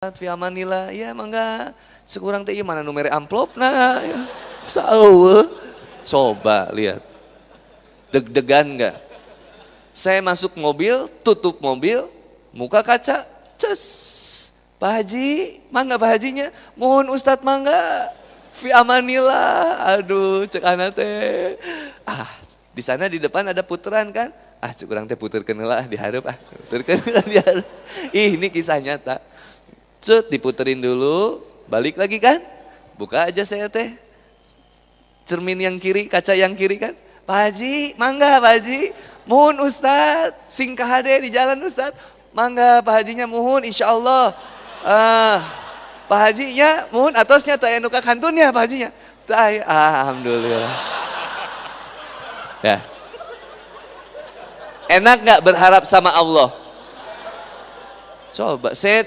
fi amanillah. Ya mangga. Sekurang teh mana nomor amplop nah. Ya. Saueuh. Coba lihat. Deg-degan enggak? Saya masuk mobil, tutup mobil, muka kaca, ces. Pak Haji, mangga Pak Hajinya. Mohon Ustadz mangga. Fi amanillah. Aduh, cek anak teh. Di sana di depan ada puteran kan? Cek urang teh puterkeun heula dihareup puterkeun dihareup. Ini kisah nyata. Cut diputerin dulu, balik lagi kan? Buka aja saya teh. Cermin yang kiri, kaca yang kiri kan? Pak Haji, mangga Pak Haji. Mohon Ustadz, singkah hade di jalan Ustadz. Mangga Pak Hajinya mohon insyaallah. Pak Hajinya mohon atosnya teh anu ka kantunnya Pak Hajinya. Teh alhamdulillah. Ya. Enak nggak berharap sama Allah? Coba saya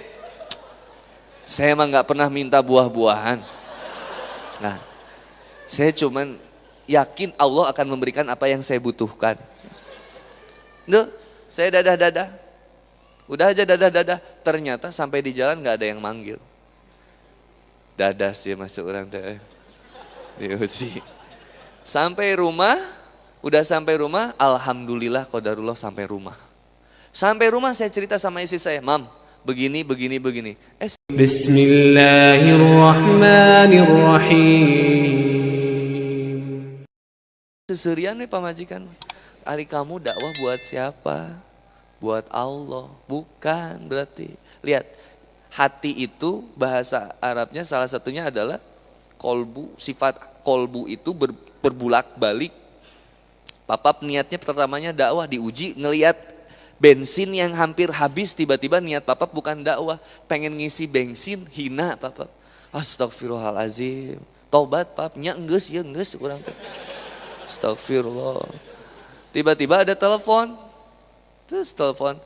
emang nggak pernah minta buah-buahan. Nah, saya cuman yakin Allah akan memberikan apa yang saya butuhkan. Duh, saya dadah-dadah. Udah aja dadah-dadah. Ternyata sampai di jalan nggak ada yang manggil. Dadah sih masuk orang teh. Diuji. Sampai rumah, udah sampai rumah, alhamdulillah qadarullah sampai rumah. Sampai rumah saya cerita sama istri saya, Mam, begini. Bismillahirrahmanirrahim. Seserian nih pamajikan. Ari kamu dakwah buat siapa? Buat Allah. Bukan berarti. Lihat, hati itu bahasa Arabnya salah satunya adalah kolbu. Sifat kolbu itu berbulak-balik. Papap niatnya pertamanya dakwah, diuji ngelihat bensin yang hampir habis, tiba-tiba niat papap bukan dakwah, pengen ngisi bensin, hina papap. Astagfirullahalazim. Tobat pap, nya enggeus ya enggeus kurang teh. Astagfirullah. Tiba-tiba ada telepon. Terus telepon.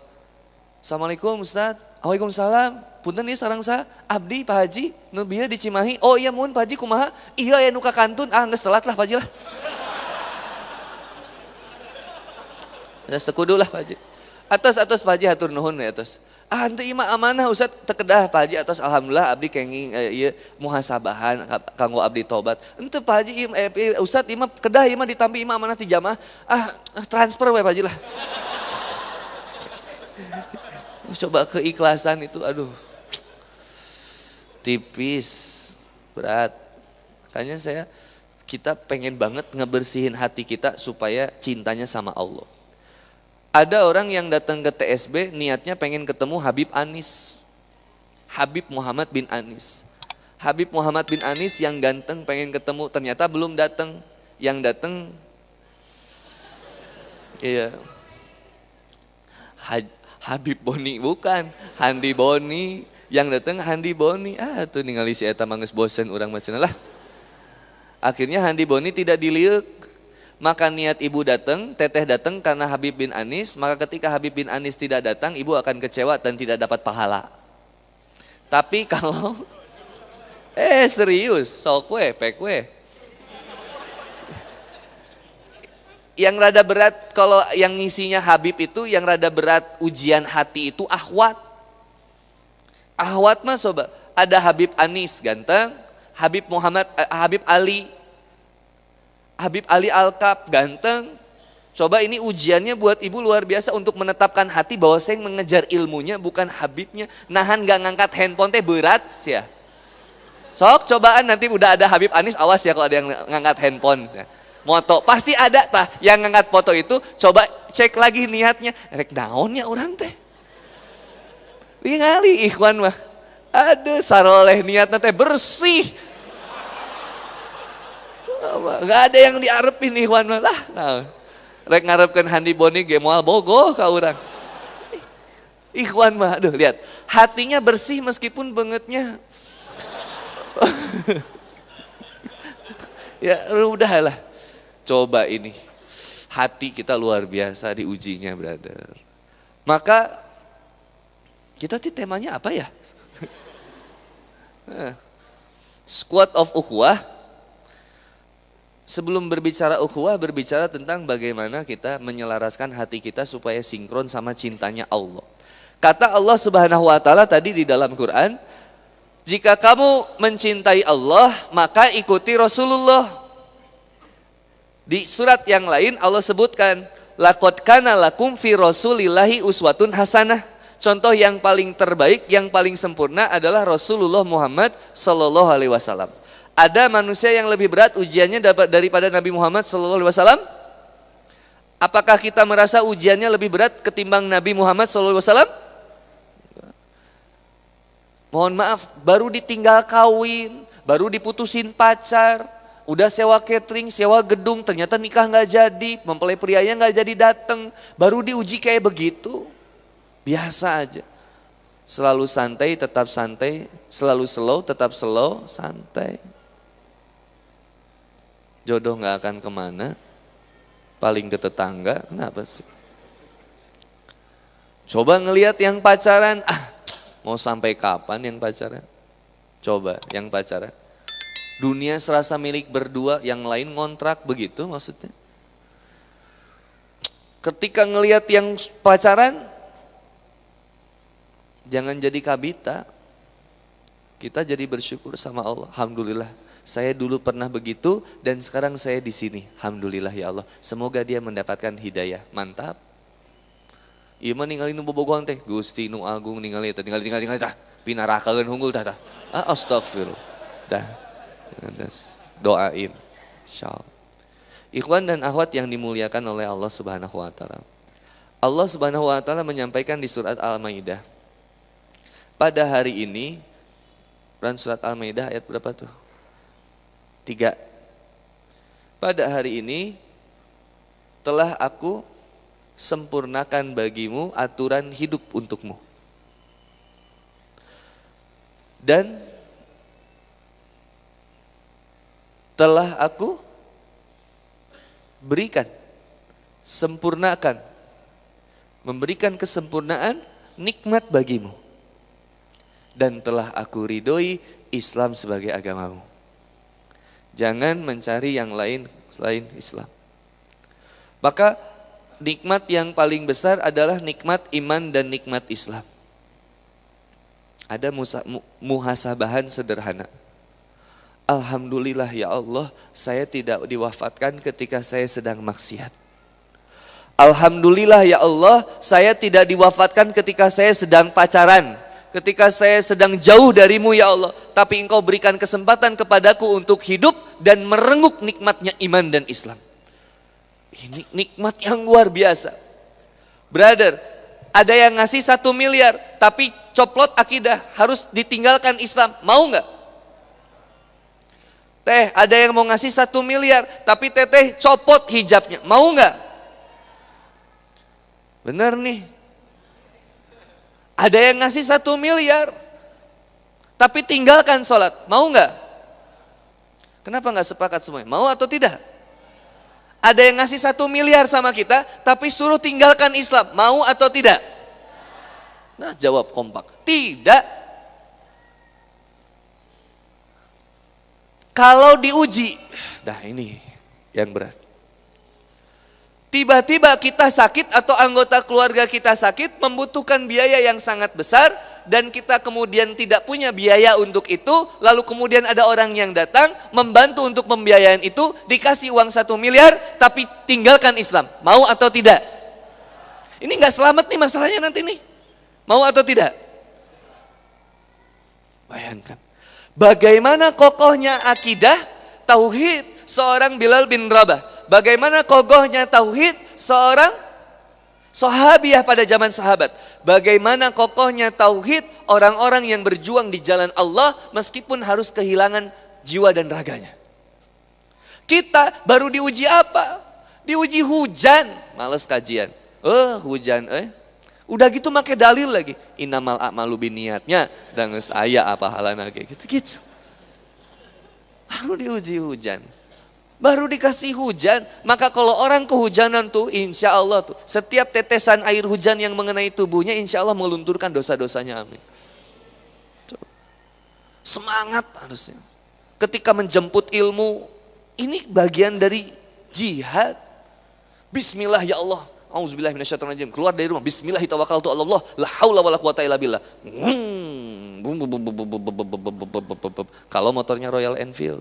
Assalamualaikum Ustaz. Waalaikumsalam. Punten ieu sareng sa abdi Pak Haji nu bieu di Cimahi. Oh iya mun Pak Haji kumaha? Iya aya nu ka kantun. Geus telat lah Pak Haji lah. Geus teu kudu lah Pak Haji. Atos Pak Haji hatur nuhun ya atos. Henteu imah amanah Ustaz teu kedah Pak Haji atos alhamdulillah abdi kenging ieu muhasabahan kanggo abdi tobat. Henteu Pak Haji Ustaz imah kedah imah ditampi imah amanah ti jamaah. Transfer we Pak Haji lah. Coba keikhlasan itu aduh. Tipis, berat. Makanya kita pengen banget ngebersihin hati kita supaya cintanya sama Allah. Ada orang yang datang ke TSB niatnya pengen ketemu Habib Anis. Habib Muhammad bin Anis. Habib Muhammad bin Anis yang ganteng pengen ketemu, ternyata belum datang. Yang datang iya. Habib Boni bukan, Handi Boni. Yang datang Handi Boni. Tuh ningali si eta mah geus bosen urang mah cenah lah. Akhirnya Handi Boni tidak diliuk. Maka niat ibu datang, teteh datang karena Habib bin Anis, maka ketika Habib bin Anis tidak datang, ibu akan kecewa dan tidak dapat pahala. Tapi kalau serius, sok we, pek we. Yang rada berat kalau yang ngisinya Habib itu, yang rada berat ujian hati itu ahwat. Ahwat mah soba, ada Habib Anis ganteng, Habib Ali Alkap ganteng. Coba ini ujiannya buat ibu luar biasa untuk menetapkan hati bahwa saya mengejar ilmunya bukan Habibnya. Nahan gak ngangkat handphone teh berat sih ya. Sok cobaan nanti udah ada Habib Anis, awas ya kalau ada yang ngangkat handphone. Moto pasti ada tah yang ngangkat foto itu, coba cek lagi niatnya. Rek naonnya orang teh. Ningali ikhwan mah. Aduh saroleh niatnya teh bersih. Gak ada yang diarepin ikhwan mah lah. Nah, rek ngarepkeun Handi Boni ge moal bogoh ka urang. Ikhwan mah aduh lihat, hatinya bersih meskipun bengetnya. Ya udahlah. Coba ini. Hati kita luar biasa diujinya, brother. Maka kita temanya apa ya? Squad of Ukhuwah. Sebelum berbicara ukhuwah, berbicara tentang bagaimana kita menyelaraskan hati kita supaya sinkron sama cintanya Allah. Kata Allah Subhanahu wa taala tadi di dalam Quran, Jika kamu mencintai Allah, maka ikuti Rasulullah. Di surat yang lain Allah sebutkan, laqad kana lakum fi rasulillahi uswatun hasanah. Contoh yang paling terbaik, yang paling sempurna adalah Rasulullah Muhammad sallallahu alaihi wasallam. Ada manusia yang lebih berat ujiannya daripada Nabi Muhammad sallallahu alaihi wasallam? Apakah kita merasa ujiannya lebih berat ketimbang Nabi Muhammad sallallahu alaihi wasallam? Mohon maaf, baru ditinggal kawin, baru diputusin pacar, udah sewa catering, sewa gedung, ternyata nikah nggak jadi, mempelai prianya nggak jadi datang, baru diuji kayak begitu. Biasa aja. Selalu santai, tetap santai, selalu slow, tetap slow, santai. Jodoh nggak akan kemana, paling ke tetangga, kenapa sih? Coba ngelihat yang pacaran, mau sampai kapan yang pacaran? Coba yang pacaran. Dunia serasa milik berdua, yang lain ngontrak, begitu maksudnya. Ketika ngelihat yang pacaran, jangan jadi kabita. Kita jadi bersyukur sama Allah. Alhamdulillah, saya dulu pernah begitu dan sekarang saya di sini. Alhamdulillah ya Allah. Semoga dia mendapatkan hidayah. Mantap. Ieu mah ningali nu bobogohan teh, Gusti nu agung ningali tah, ningali tah. Pinarakakeun hunggul tah. Astagfirullah. Dah. Doain. Insyaallah. Ikhwan dan akhwat yang dimuliakan oleh Allah Subhanahu wa taala. Allah Subhanahu wa taala menyampaikan di surat Al-Maidah. Pada hari ini, Quran surat Al-Maidah ayat berapa tuh? 3. Pada hari ini telah aku sempurnakan bagimu aturan hidup untukmu. Dan telah aku berikan, sempurnakan, memberikan kesempurnaan nikmat bagimu. Dan telah aku ridhoi Islam sebagai agamamu. Jangan mencari yang lain selain Islam. Maka nikmat yang paling besar adalah nikmat iman dan nikmat Islam. Ada muhasabahan sederhana. Alhamdulillah ya Allah, saya tidak diwafatkan ketika saya sedang maksiat. Alhamdulillah ya Allah, saya tidak diwafatkan ketika saya sedang pacaran. Ketika saya sedang jauh darimu ya Allah, tapi engkau berikan kesempatan kepadaku untuk hidup dan merenguk nikmatnya iman dan Islam. Ini nikmat yang luar biasa. Brother, ada yang ngasih 1 miliar, tapi coplot akidah, harus ditinggalkan Islam, mau nggak? Teh, ada yang mau ngasih 1 miliar, tapi teteh copot hijabnya, mau nggak? Bener nih. Ada yang ngasih 1 miliar, tapi tinggalkan sholat, mau nggak? Kenapa nggak sepakat semuanya? Mau atau tidak? Ada yang ngasih 1 miliar sama kita, tapi suruh tinggalkan Islam, mau atau tidak? Nah, jawab kompak, tidak. Kalau diuji, nah ini yang berat. Tiba-tiba kita sakit atau anggota keluarga kita sakit, membutuhkan biaya yang sangat besar, dan kita kemudian tidak punya biaya untuk itu, lalu kemudian ada orang yang datang membantu untuk pembiayaan itu, dikasih uang 1 miliar, tapi tinggalkan Islam, mau atau tidak? Ini nggak selamat nih masalahnya nanti nih, mau atau tidak? Bayangkan, bagaimana kokohnya akidah, tauhid seorang Bilal bin Rabah. Bagaimana kokohnya tauhid seorang sahabiah pada zaman sahabat. Bagaimana kokohnya tauhid orang-orang yang berjuang di jalan Allah meskipun harus kehilangan jiwa dan raganya. Kita baru diuji apa? Diuji hujan. Males kajian. Hujan. Udah gitu make dalil lagi. Innamal a'malu binniatnya. Dan geus aya apa halana kayak gitu-gitu. Baru diuji hujan. Baru dikasih hujan, maka kalau orang kehujanan tuh insya Allah tuh, setiap tetesan air hujan yang mengenai tubuhnya insya Allah melunturkan dosa-dosanya, amin. Semangat harusnya. Ketika menjemput ilmu, ini bagian dari jihad. Bismillah ya Allah, auzubillahi minasyaitonir rajim, keluar dari rumah, bismillah tawakkaltu 'alallah, la haula wala quwata illa billah. Kalau motornya Royal Enfield,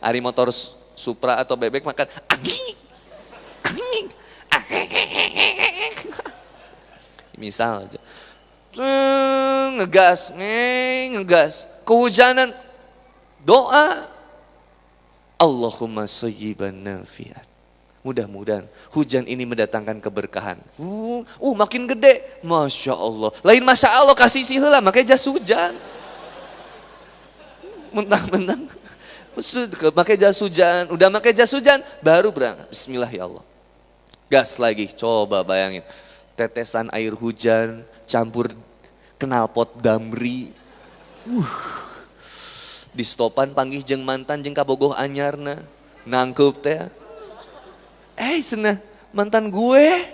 ari motor Supra atau bebek makan angin, angin, misal aja, ngegas, kehujanan, doa, Allahumma shayyiban nafi'an. Mudah-mudahan hujan ini mendatangkan keberkahan. Makin gede, Masya Allah. Lain Masya Allah kasih sih lah, makanya jas hujan. Mentang-mentang, pakai jas hujan. Udah pakai jas hujan, baru berangkat. Bismillah ya Allah. Gas lagi, coba bayangin. Tetesan air hujan, campur knalpot Damri. Di stopan panggih jeung mantan jeung kabogoh anyarna. Nangkep teh. Senah mantan gue,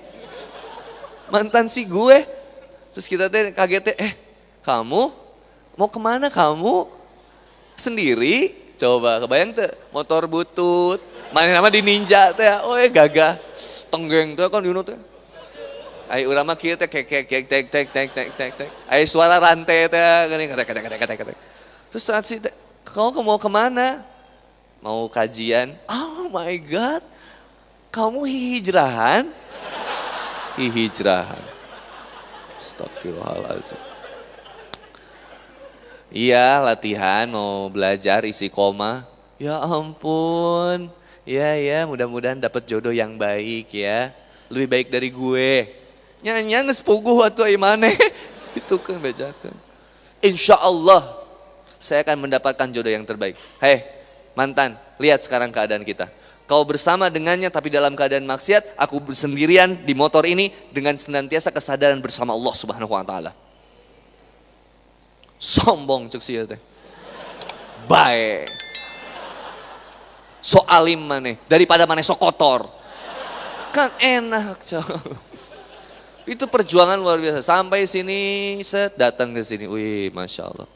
mantan si gue. Terus kita teh kaget teh, kamu mau kemana kamu? Sendiri? Coba kebayang teh, motor butut, mana nama di ninja teh, gagah, tenggeng teh kan Yuno teh. Ayo urang mah kieu teh tek. Ayo suara rantai teh geuning kata. Terus saat si teh, kamu mau kemana? Mau kajian? Oh my God. Kamu hijrahan? Hijrahan. Astagfirullahaladzim. Iya latihan mau belajar isi koma. Ya ampun. Ya mudah-mudahan dapat jodoh yang baik ya. Lebih baik dari gue. Nyanyi ngespuguh atuh imane. Itu kan bejakan. Insya Allah saya akan mendapatkan jodoh yang terbaik. Hei mantan, lihat sekarang keadaan kita. Kau bersama dengannya tapi dalam keadaan maksiat, aku bersendirian di motor ini dengan senantiasa kesadaran bersama Allah Subhanahu wa taala. Sombong cek sieu teh. Bae. So alim maneh daripada maneh so kotor. Kan enak, Itu perjuangan luar biasa. Sampai sini datang ke sini. Wih, Masya Allah.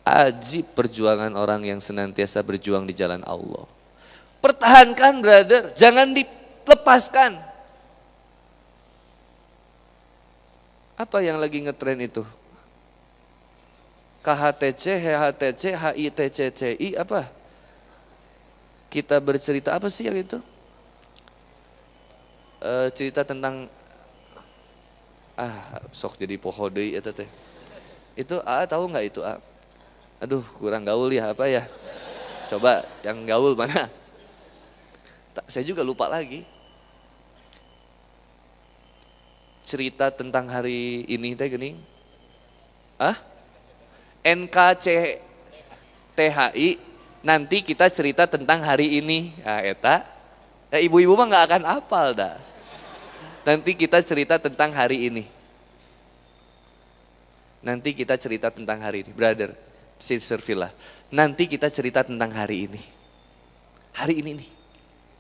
Ajib perjuangan orang yang senantiasa berjuang di jalan Allah. Pertahankan brother, jangan dilepaskan. Apa yang lagi ngetren itu? KHTC, HHTC, HITCCI apa? Kita bercerita apa sih yang itu? Cerita tentang sok jadi poho deui eta teh. Itu tahu nggak itu Aduh kurang gaul ya apa ya? Coba yang gaul mana? Saya juga lupa lagi. Cerita tentang hari ini teh geuning. NKCTHI nanti kita cerita tentang hari ini. Eta. Ibu-ibu mah nggak akan hafal dah. Nanti kita cerita tentang hari ini. Nanti kita cerita tentang hari ini. Brother, sister Villa. Nanti kita cerita tentang hari ini. Hari ini nih.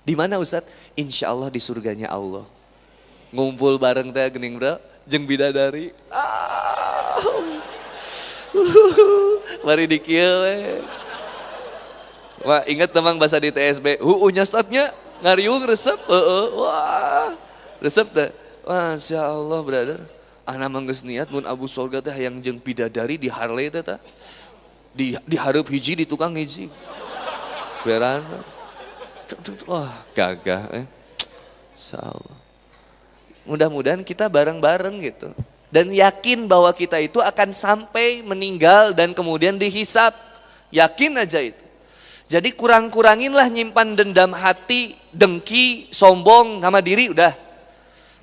Di mana Ustadz? Insya Allah di surganya Allah. Ngumpul bareng teh geuning bro, jeung bidadari. Mari di kieu we. Wah, ingat temang bahasa di TSB. Nya statnya ngariung resep. Wah. Resep teh. Masya Allah brother. Ana mah geus niat mun abu surga teh hayang jeung bidadari di Harley teh tah. Di hareup hiji di tukang hiji. Berana. Wah gagah Insyaallah. Mudah-mudahan kita bareng-bareng gitu. Dan yakin bahwa kita itu akan sampai meninggal dan kemudian dihisap. Yakin aja itu. Jadi kurang-kuranginlah nyimpan dendam hati, dengki, sombong, sama diri udah.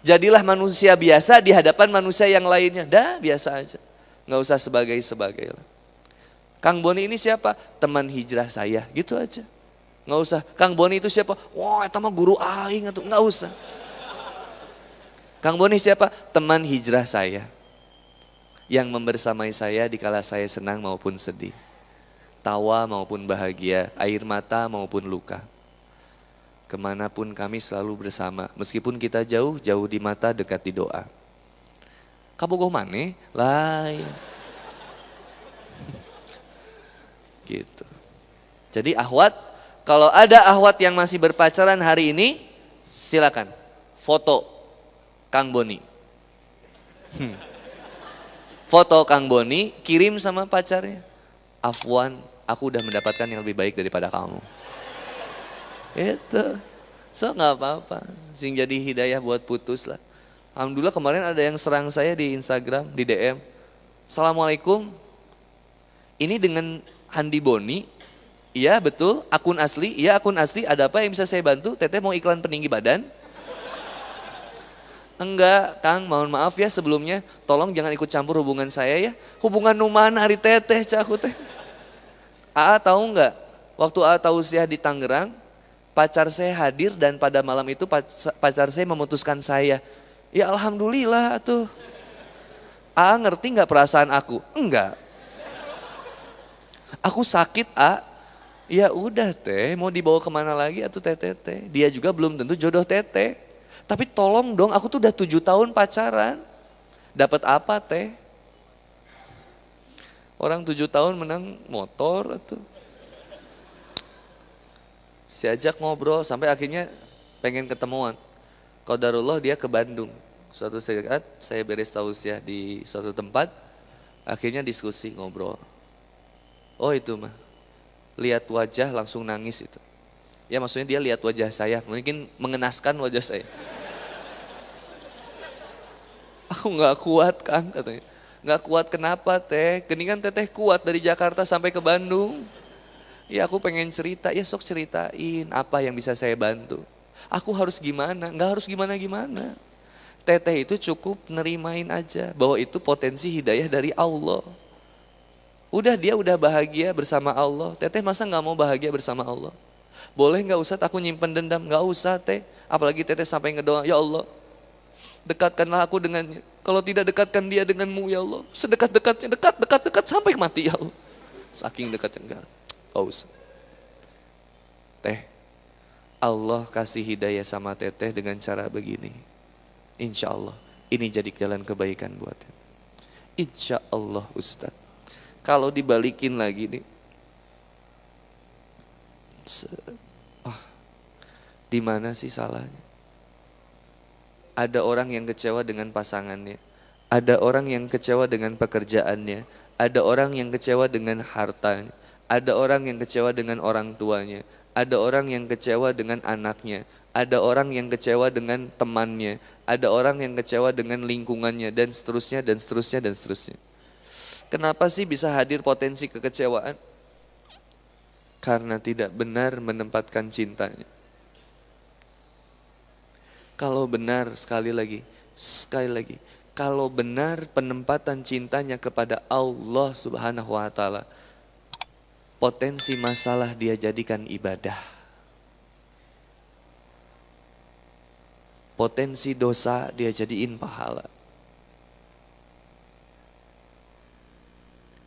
Jadilah manusia biasa di hadapan manusia yang lainnya. Dah biasa aja. Nggak usah sebagai-sebagai lah. Kang Boni ini siapa? Teman hijrah saya gitu aja. Nggak usah, Kang Boni itu siapa? Wah, itu mah guru aing atau nggak usah. Kang Boni siapa? Teman hijrah saya. Yang membersamai saya dikala saya senang maupun sedih. Tawa maupun bahagia, air mata maupun luka. Kemanapun kami selalu bersama. Meskipun kita jauh, jauh di mata, dekat di doa. Kabogoh maneh? Lain. Gitu. Jadi ahwat, kalau ada ahwat yang masih berpacaran hari ini, silakan foto Kang Boni. Foto Kang Boni kirim sama pacarnya. Afwan, aku udah mendapatkan yang lebih baik daripada kamu. Itu. So nggak apa-apa. Sing jadi hidayah buat putus lah. Alhamdulillah kemarin ada yang serang saya di Instagram, di DM. Assalamualaikum. Ini dengan Handi Boni. Iya betul, akun asli. Iya akun asli, ada apa yang bisa saya bantu? Teteh mau iklan peninggi badan? Enggak, Kang, mohon maaf ya sebelumnya. Tolong jangan ikut campur hubungan saya ya. Hubungan numan hari teteh, caku teh. Aa tahu enggak? Waktu Aa tausiah di Tangerang, pacar saya hadir dan pada malam itu pacar saya memutuskan saya. Ya alhamdulillah tuh. Aa ngerti enggak perasaan aku? Enggak. Aku sakit, A. Ya udah teh, mau dibawa kemana lagi atuh teteh. Dia juga belum tentu jodoh teteh. Tapi tolong dong, aku tuh udah 7 tahun pacaran. Dapat apa teh? Orang 7 tahun menang motor atau siajak ngobrol sampai akhirnya pengen ketemuan. Qadarullah dia ke Bandung. Suatu saat saya beres tausiah di suatu tempat, akhirnya diskusi ngobrol. Oh itu mah, lihat wajah langsung nangis itu. Ya maksudnya dia lihat wajah saya, mungkin mengenaskan wajah saya. Aku nggak kuat Kang katanya. Nggak kuat kenapa teh? Geningan teteh kuat dari Jakarta sampai ke Bandung. Ya aku pengen cerita, ya sok ceritain apa yang bisa saya bantu. Aku harus gimana? Nggak harus gimana-gimana. Teteh itu cukup nerimain aja bahwa itu potensi hidayah dari Allah. Udah dia udah bahagia bersama Allah. Teteh masa nggak mau bahagia bersama Allah? Boleh nggak Ustadz aku nyimpen dendam? Nggak usah teh. Apalagi teteh sampai ngedoa, ya Allah dekatkanlah aku dengannya. Kalau tidak dekatkan dia denganmu ya Allah. Sedekat-dekatnya, dekat sampai mati ya Allah. Saking dekatnya enggak. Nggak usah. Teh, Allah kasih hidayah sama teteh dengan cara begini. Insya Allah ini jadi jalan kebaikan buat teteh. Insya Allah Ustadz. Kalau dibalikin lagi nih. Di mana sih salahnya? Ada orang yang kecewa dengan pasangannya. Ada orang yang kecewa dengan pekerjaannya. Ada orang yang kecewa dengan hartanya. Ada orang yang kecewa dengan orang tuanya. Ada orang yang kecewa dengan anaknya. Ada orang yang kecewa dengan temannya. Ada orang yang kecewa dengan lingkungannya dan seterusnya dan seterusnya dan seterusnya. Kenapa sih bisa hadir potensi kekecewaan? Karena tidak benar menempatkan cintanya. Kalau benar sekali lagi, kalau benar penempatan cintanya kepada Allah Subhanahu wa taala, potensi masalah dia jadikan ibadah. Potensi dosa dia jadiin pahala.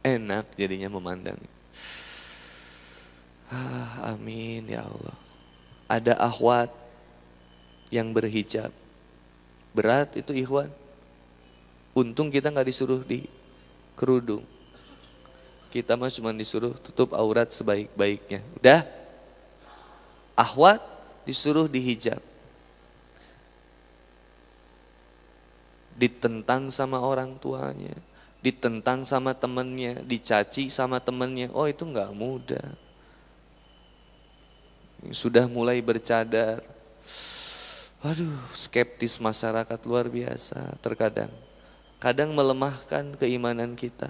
Enak jadinya memandang. Amin ya Allah. Ada akhwat yang berhijab. Berat itu ikhwan. Untung kita gak disuruh di kerudung. Kita mah cuma disuruh tutup aurat sebaik-baiknya. Udah. Akhwat disuruh dihijab. Ditentang sama orang tuanya. Ditentang sama temennya. Dicaci sama temennya. Oh itu gak mudah. Sudah mulai bercadar. Waduh, skeptis masyarakat luar biasa terkadang. Kadang melemahkan keimanan kita.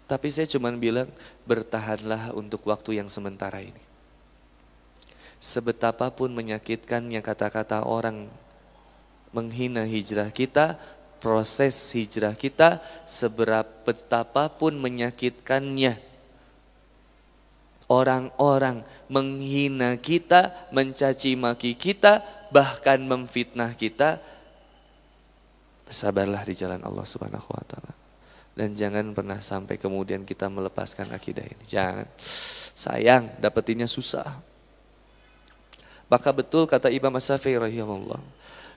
Tapi saya cuma bilang, bertahanlah untuk waktu yang sementara ini. Sebetapapun menyakitkannya kata-kata orang menghina hijrah kita, proses hijrah kita, seberapapun menyakitkannya. Orang-orang menghina kita, mencaci maki kita, bahkan memfitnah kita. Bersabarlah di jalan Allah Subhanahu wa taala. Dan jangan pernah sampai kemudian kita melepaskan akidah ini. Jangan. Sayang, dapetinnya susah. Maka betul kata Imam Asy-Syafi'i rahimahullah.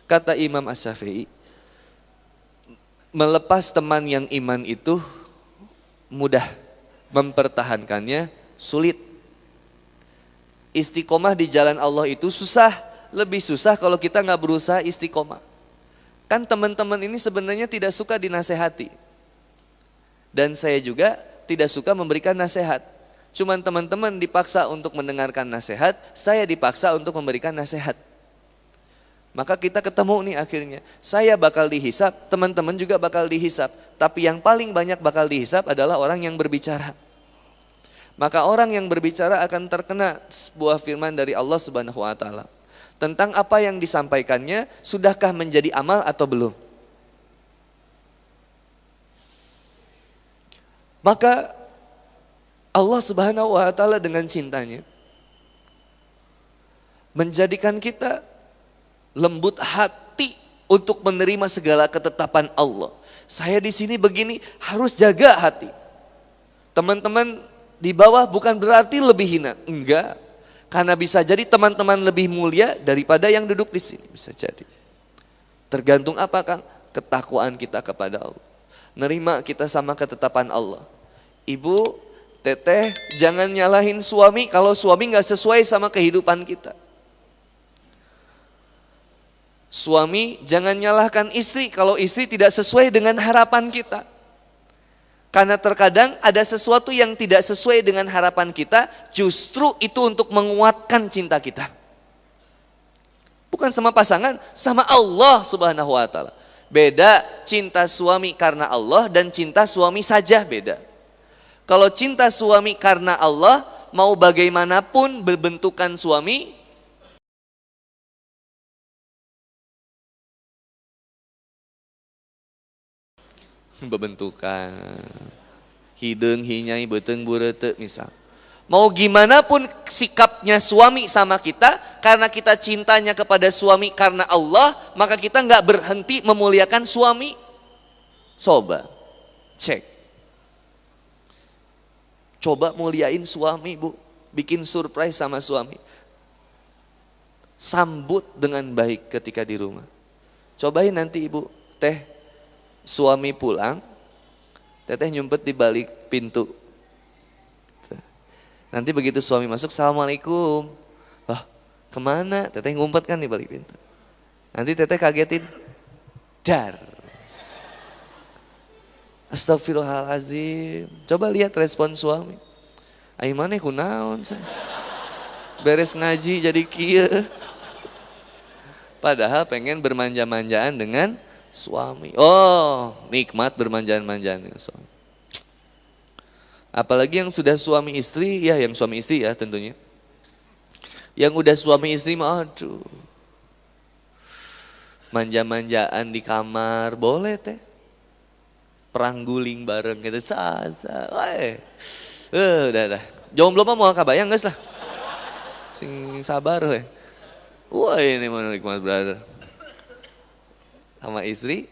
Kata Imam Asy-Syafi'i, melepas teman yang iman itu mudah, mempertahankannya sulit. Istiqomah di jalan Allah itu susah, lebih susah kalau kita nggak berusaha istiqomah. Kan teman-teman ini sebenarnya tidak suka dinasehati. Dan saya juga tidak suka memberikan nasihat. Cuman teman-teman dipaksa untuk mendengarkan nasihat, saya dipaksa untuk memberikan nasihat. Maka kita ketemu nih akhirnya. Saya bakal dihisap, teman-teman juga bakal dihisap. Tapi yang paling banyak bakal dihisap adalah orang yang berbicara. Maka orang yang berbicara akan terkena sebuah firman dari Allah Subhanahu wa taala. Tentang apa yang disampaikannya, sudahkah menjadi amal atau belum? Maka Allah Subhanahu wa taala dengan cintanya menjadikan kita lembut hati untuk menerima segala ketetapan Allah. Saya di sini begini, harus jaga hati. Teman-teman di bawah bukan berarti lebih hina, enggak. Karena bisa jadi teman-teman lebih mulia daripada yang duduk di sini, bisa jadi. Tergantung apa, Kang? Ketakwaan kita kepada Allah. Nerima kita sama ketetapan Allah. Ibu, teteh, jangan nyalahin suami kalau suami gak sesuai sama kehidupan kita. Suami jangan nyalahkan istri kalau istri tidak sesuai dengan harapan kita. Karena terkadang ada sesuatu yang tidak sesuai dengan harapan kita, justru itu untuk menguatkan cinta kita. Bukan sama pasangan, sama Allah Subhanahu wa taala. Beda cinta suami karena Allah dan cinta suami saja beda. Kalau cinta suami karena Allah, mau bagaimanapun berbentukan suami, berbentukan hideung hinyai beuteung bureute misal. Mau gimana pun sikapnya suami sama kita, karena kita cintanya kepada suami karena Allah, maka kita nggak berhenti memuliakan suami. Coba cek, coba muliain suami, Bu. Bikin surprise sama suami, sambut dengan baik ketika di rumah. Cobain nanti Ibu, teh suami pulang, teteh nyumpet di balik pintu. Nanti begitu suami masuk, Assalamualaikum. Wah, kemana? Teteh ngumpet kan di balik pintu. Nanti teteh kagetin, dar. Astagfirullahaladzim. Coba lihat respon suami. Ai maneh kunaon? Beres ngaji jadi kieu. Padahal pengen bermanja-manjaan dengan suami. Oh, nikmat bermanja-manjaan dengan suami. Apalagi yang sudah suami istri, ya yang suami istri ya tentunya. Yang udah suami istri mah aduh. Manja-manjaan di kamar boleh teh. Perang guling bareng gitu sasa. Udah. Jomblo mah mau kabayang geus lah. Sing sabar we. Wah, ini mana nikmat brother. Sama istri